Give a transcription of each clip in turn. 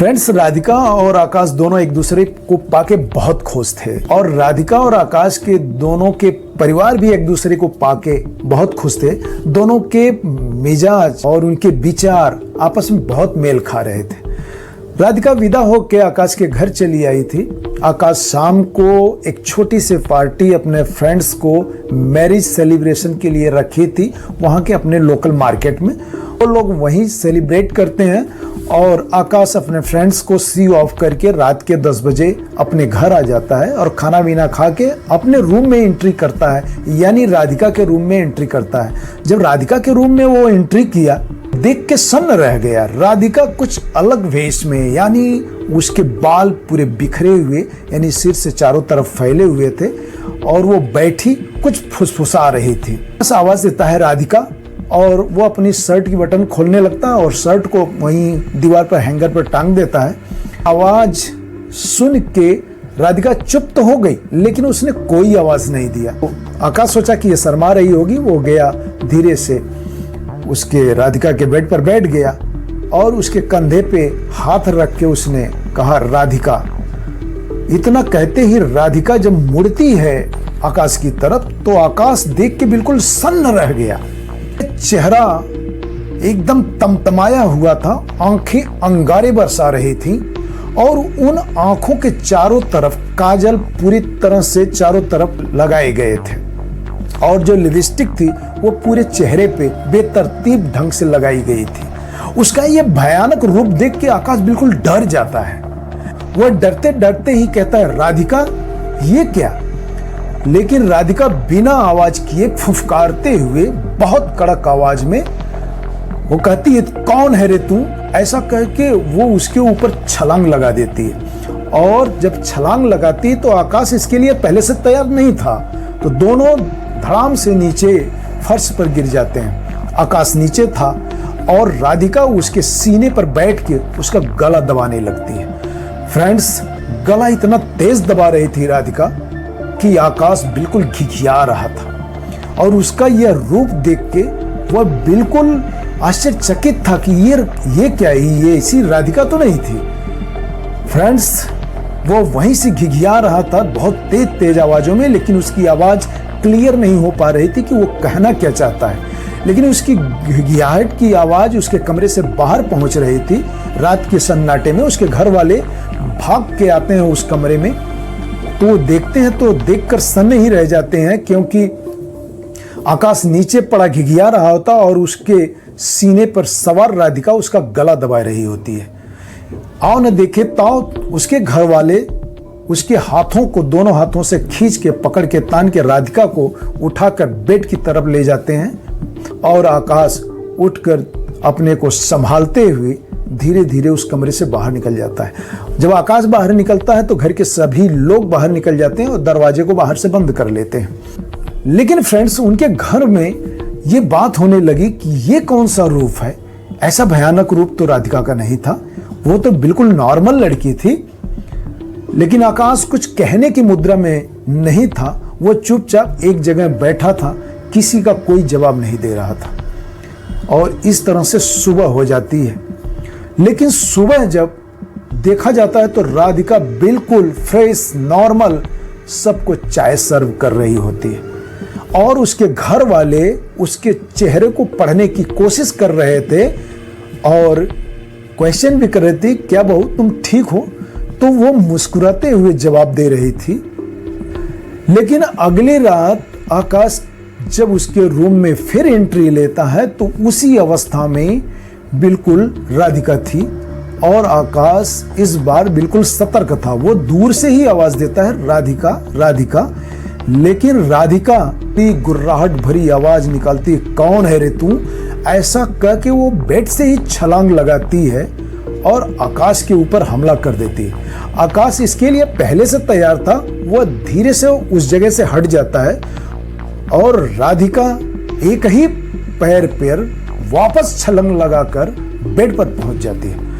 Friends, Radhika और आकाश दोनों एक दूसरे को पाके बहुत खुश थे और राधिका और आकाश के दोनों के परिवार भी एक दूसरे को पाके बहुत खुश थे। दोनों के मिजाज और उनके विचार आपस में बहुत मेल खा रहे थे। राधिका विदा होकर आकाश के घर चली आई थी। आकाश शाम को एक छोटी सी पार्टी अपने फ्रेंड्स को मैरिज सेलिब्रेशन के लिए रखी थी वहाँ के अपने लोकल मार्केट में। वो लोग वहीं सेलिब्रेट करते हैं और आकाश अपने फ्रेंड्स को सी ऑफ करके रात के 10 बजे अपने घर आ जाता है और खाना पीना खा के अपने रूम में एंट्री करता है, यानी राधिका के रूम में एंट्री करता है। जब राधिका के रूम में वो एंट्री किया, देख के सन्न रह गया। राधिका कुछ अलग वेश में, यानी उसके बाल पूरे बिखरे हुए, यानी सिर से चारों तरफ फैले हुए थे और वो बैठी कुछ फुसफुसा रही थी। बस आवाज देता है राधिका और वो अपनी शर्ट की बटन खोलने लगता है और शर्ट को वहीं दीवार पर हैंगर पर टांग देता है। आवाज सुन के राधिका चुप तो हो गई, लेकिन उसने कोई आवाज नहीं दिया। आकाश सोचा कि ये शर्मा रही होगी। वो गया धीरे से उसके राधिका के बेड पर बैठ गया और उसके कंधे पे हाथ रख के उसने कहा, राधिका। इतना कहते ही राधिका जब मुड़ती है आकाश की तरफ तो आकाश देख के बिल्कुल सन्न रह गया। चेहरा एकदम तमतमाया हुआ था, आंखें अंगारे बरसा रही थी और उन आंखों के चारों तरफ काजल पूरी तरह से चारों तरफ लगाए गए थे और जो लिपस्टिक थी वो पूरे चेहरे पे बेतरतीब ढंग से लगाई गई थी। उसका ये भयानक रूप देख के आकाश बिल्कुल डर जाता है। वह डरते डरते ही कहता है, राधिका ये क्या? लेकिन राधिका बिना आवाज किए फुफकारते हुए बहुत कड़क आवाज में वो कहती है, कौन है रे तू? ऐसा कह के वो उसके ऊपर छलांग लगा देती है और जब छलांग लगाती है तो आकाश इसके लिए पहले से तैयार नहीं था, तो दोनों धड़ाम से नीचे फर्श पर गिर जाते हैं। आकाश नीचे था और राधिका उसके सीने पर बैठ के उसका गला दबाने लगती है। फ्रेंड्स, गला इतना तेज दबा रही थी राधिका कि आकाश बिल्कुल घिघिया रहा था और उसका यह रूप देख के वह बिल्कुल आश्चर्यचकित था कि ये क्या है? ये इसी राधिका तो नहीं थी। फ्रेंड्स, वो वहीं से घिघिया रहा था बहुत तेज तेज आवाजों में, लेकिन उसकी आवाज क्लियर नहीं हो पा रही थी कि वो कहना क्या चाहता है। लेकिन उसकी घिघियाहट की आवाज उसके कमरे से बाहर पहुंच रही थी। रात के सन्नाटे में उसके घर वाले भाग के आते हैं उस कमरे में, तो देखते हैं तो देखकर सन्न ही रह जाते हैं, क्योंकि आकाश नीचे पड़ा घिघिया रहा होता और उसके सीने पर सवार राधिका उसका गला दबा रही होती है। आओ न देखे ताओ उसके घर वाले उसके हाथों को दोनों हाथों से खींच के पकड़ के तान के राधिका को उठाकर बेड की तरफ ले जाते हैं और आकाश उठकर अपने को संभालते हुए धीरे धीरे उस कमरे से बाहर निकल जाता है। जब आकाश बाहर निकलता है तो घर के सभी लोग बाहर निकल जाते हैं और दरवाजे को बाहर से बंद कर लेते हैं। लेकिन फ्रेंड्स, उनके घर में ये बात होने लगी कि ये कौन सा रूप है? ऐसा भयानक रूप तो राधिका का नहीं था, वो तो बिल्कुल नॉर्मल लड़की थी। लेकिन आकाश कुछ कहने की मुद्रा में नहीं था। वो चुपचाप एक जगह बैठा था, किसी का कोई जवाब नहीं दे रहा था और इस तरह से सुबह हो जाती है। लेकिन सुबह जब देखा जाता है तो राधिका बिल्कुल फ्रेश नॉर्मल सबको चाय सर्व कर रही होती है और उसके घर वाले उसके चेहरे को पढ़ने की कोशिश कर रहे थे और क्वेश्चन भी कर रहे थे, क्या बहू तुम ठीक हो? तो वो मुस्कुराते हुए जवाब दे रही थी। लेकिन अगली रात आकाश जब उसके रूम में फिर एंट्री लेता है तो उसी अवस्था में बिल्कुल राधिका थी और आकाश इस बार बिल्कुल सतर्क था। वो दूर से ही आवाज देता है, राधिका राधिका। लेकिन राधिका की गुर्राहट भरी आवाज निकालती है, कौन है रे तू? ऐसा कह के वो बेड से ही छलांग लगाती है और आकाश के ऊपर हमला कर देती है। आकाश इसके लिए पहले से तैयार था। वह धीरे से उस जगह से हट जाता है और राधिका एक ही पैर पर वापस छलांग लगाकर बेड पर पहुंच जाती है।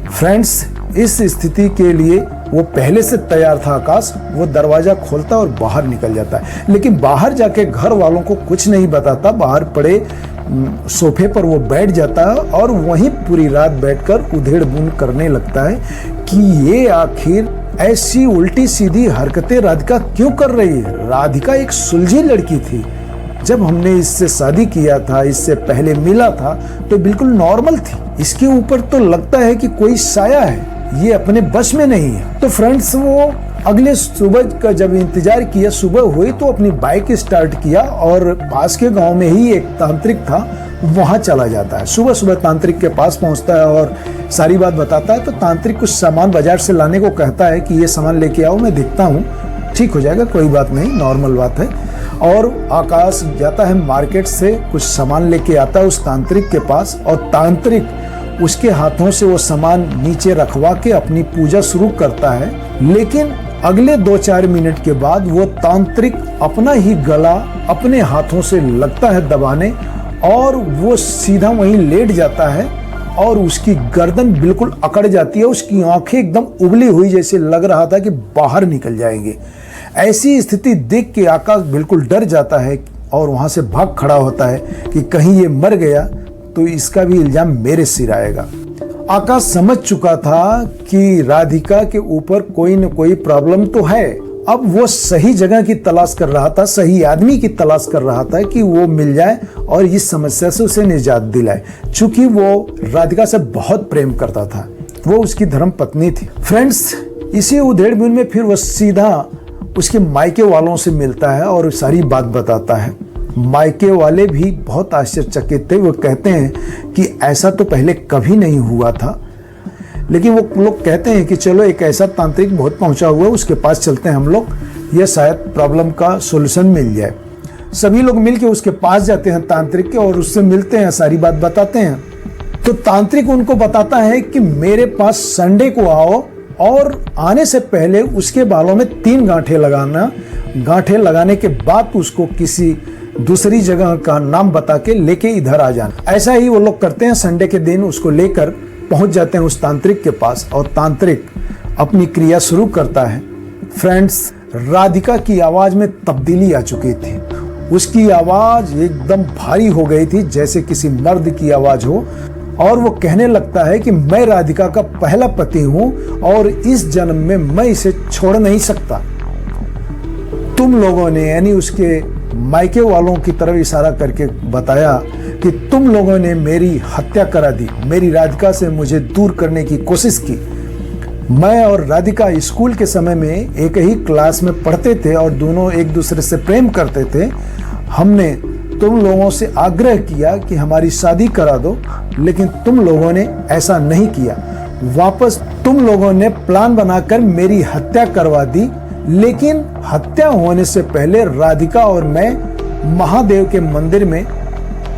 फ्रेंड्स, इस स्थिति के लिए वो पहले से तैयार था आकाश। वो दरवाजा खोलता और बाहर निकल जाता है, लेकिन बाहर जाके घर वालों को कुछ नहीं बताता। बाहर पड़े सोफे पर वो बैठ जाता है और वहीं पूरी रात बैठकर उधेड़-बुन करने लगता है कि ये आखिर ऐसी उल्टी सीधी हरकतें राधिका क्यों कर रही है। राधिका एक सुलझी लड़की थी, जब हमने इससे शादी किया था, इससे पहले मिला था तो बिल्कुल नॉर्मल थी। इसके ऊपर तो लगता है कि कोई साया है, ये अपने बस में नहीं है। तो फ्रेंड्स, वो अगले सुबह का जब इंतजार किया, सुबह हुई तो अपनी बाइक स्टार्ट किया और पास के गांव में ही एक तांत्रिक था, वहां चला जाता है। सुबह सुबह तांत्रिक के पास पहुंचता है और सारी बात बताता है। तो तांत्रिक कुछ सामान बाजार से लाने को कहता है कि ये सामान लेके आओ, मैं देखता हूँ, ठीक हो जाएगा, कोई बात नहीं, नॉर्मल बात है। और आकाश जाता है मार्केट से, कुछ सामान लेके आता है उस तांत्रिक के पास और तांत्रिक उसके हाथों से वो सामान नीचे रखवा के अपनी पूजा शुरू करता है। लेकिन अगले 2-4 मिनट के बाद वो तांत्रिक अपना ही गला अपने हाथों से लगता है दबाने और वो सीधा वहीं लेट जाता है और उसकी गर्दन बिल्कुल अकड़ जाती है। उसकी आंखें एकदम उबली हुई, जैसे लग रहा था कि बाहर निकल जाएंगे। ऐसी स्थिति देख के आकाश बिल्कुल डर जाता है और वहां से भाग खड़ा होता है कि कहीं ये मर गया तो इसका भी इल्जाम मेरे सिर आएगा। आकाश समझ चुका था कि राधिका के ऊपर कोई न कोई प्रॉब्लम तो है। अब वो सही जगह की तलाश कर रहा था, सही आदमी की तलाश कर रहा था कि वो मिल जाए और इस समस्या से उसे निजात दिलाए। चूंकि वो राधिका से बहुत प्रेम करता था, वो उसकी धर्म पत्नी थी। फ्रेंड्स, इसी उधेड़-बुन में फिर वो सीधा उसके मायके वालों से मिलता है और सारी बात बताता है। मायके वाले भी बहुत आश्चर्यचकित थे। वो कहते हैं कि ऐसा तो पहले कभी नहीं हुआ था, लेकिन वो लोग कहते हैं कि चलो एक ऐसा तांत्रिक बहुत पहुंचा हुआ है, उसके पास चलते हैं हम लोग, यह शायद प्रॉब्लम का सॉल्यूशन मिल जाए। सभी लोग मिलके उसके पास जाते हैं तांत्रिक के और उससे मिलते हैं, सारी बात बताते हैं। तो तांत्रिक उनको बताता है कि मेरे पास संडे को आओ और आने से पहले उसके बालों में 3 गांठें लगाना। गांठें लगाने के बाद उसको किसी दूसरी जगह का नाम बता के लेके इधर आ जाना। ऐसा ही वो लोग करते हैं। संडे के दिन उसको लेकर पहुंच जाते हैं उस तांत्रिक के पास और तांत्रिक अपनी क्रिया शुरू करता है। फ्रेंड्स, राधिका की आवाज में तब्दीली आ चुकी थी। उसकी आवाज एकदम भारी हो गई थी, जैसे किसी मर्द की आवाज हो, और वो कहने लगता है कि मैं राधिका का पहला पति हूं और इस जन्म में मैं इसे छोड़ नहीं सकता। तुम लोगों ने, यानी उसके मायके वालों की तरफ इशारा करके बताया कि तुम लोगों ने मेरी हत्या करा दी, मेरी राधिका से मुझे दूर करने की कोशिश की। मैं और राधिका स्कूल के समय में एक ही क्लास में पढ़ते थे और दोनों एक दूसरे से प्रेम करते थे। हमने तुम लोगों से आग्रह किया कि हमारी शादी करा दो, लेकिन तुम लोगों ने ऐसा नहीं किया। वापस तुम लोगों ने प्लान बनाकर मेरी हत्या करवा दी, लेकिन हत्या होने से पहले राधिका और मैं महादेव के मंदिर में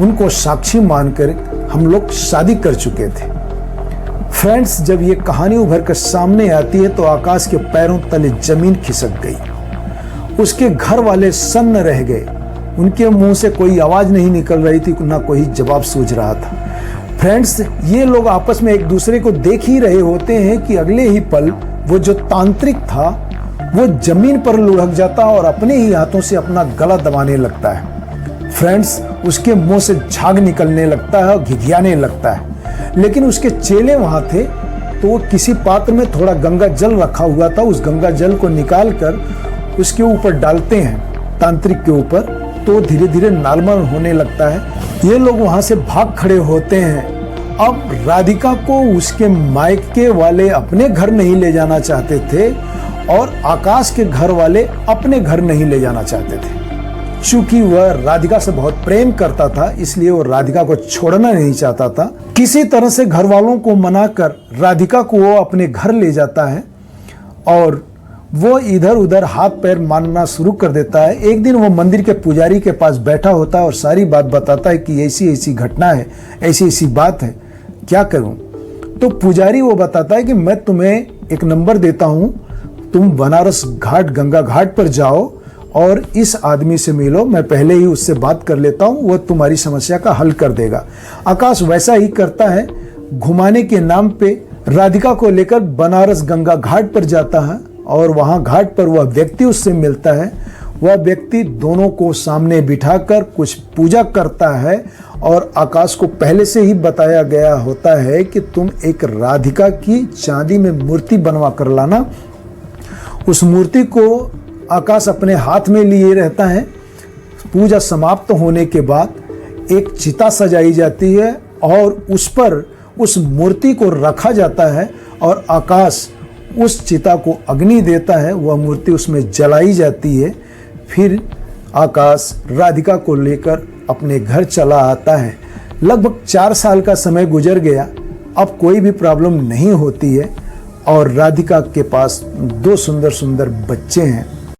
उनको साक्षी मानकर हम लोग शादी कर चुके थे। फ्रेंड्स, जब ये कहानी उभर कर सामने आती है तो आकाश के पैरों तले जमीन खिसक गई। उसके घर वाले सन्न रह गए। उनके मुंह से कोई आवाज नहीं निकल रही थी, ना कोई जवाब सूझ रहा था। फ्रेंड्स, ये लोग आपस में एक दूसरे को देख ही रहे होते हैं कि अगले ही पल वो जो तांत्रिक था वो जमीन पर लुढ़क जाता और अपने ही हाथों से अपना गला दबाने लगता है। फ्रेंड्स, उसके मुंह से झाग निकलने लगता है और घिघियाने लगता है। लेकिन उसके चेले वहां थे, तो वो किसी पात्र में थोड़ा गंगा जल रखा हुआ था, उस गंगा जल को निकाल कर उसके ऊपर डालते हैं तांत्रिक के ऊपर, तो धीरे धीरे नॉर्मल होने लगता है। ये लोग वहां से भाग खड़े होते हैं। अब राधिका को उसके मायके वाले अपने घर नहीं ले जाना चाहते थे और आकाश के घर वाले अपने घर नहीं ले जाना चाहते थे। चूंकि वह राधिका से बहुत प्रेम करता था, इसलिए वो राधिका को छोड़ना नहीं चाहता था। किसी तरह से घर वालों को मनाकर राधिका को वो अपने घर ले जाता है और वो इधर उधर हाथ पैर मारना शुरू कर देता है। एक दिन वो मंदिर के पुजारी के पास बैठा होता है और सारी बात बताता है कि ऐसी ऐसी घटना है, ऐसी ऐसी बात है, क्या करूं। तो पुजारी वो बताता है कि मैं तुम्हें एक नंबर देता हूं, तुम बनारस घाट, गंगा घाट पर जाओ और इस आदमी से मिलो, मैं पहले ही उससे बात कर लेता हूं, वो तुम्हारी समस्या का हल कर देगा। आकाश वैसा ही करता है। घुमाने के नाम पे राधिका को लेकर बनारस गंगा घाट पर जाता है और वहां घाट पर वह व्यक्ति उससे मिलता है। वह व्यक्ति दोनों को सामने बिठाकर कुछ पूजा करता है और आकाश को पहले से ही बताया गया होता है कि तुम एक राधिका की चांदी में मूर्ति बनवा कर लाना। उस मूर्ति को आकाश अपने हाथ में लिए रहता है। पूजा समाप्त होने के बाद एक चिता सजाई जाती है और उस पर उस मूर्ति को रखा जाता है और आकाश उस चिता को अग्नि देता है, वह मूर्ति उसमें जलाई जाती है। फिर आकाश राधिका को लेकर अपने घर चला आता है। लगभग 4 साल का समय गुजर गया, अब कोई भी प्रॉब्लम नहीं होती है और राधिका के पास 2 सुंदर सुंदर बच्चे हैं।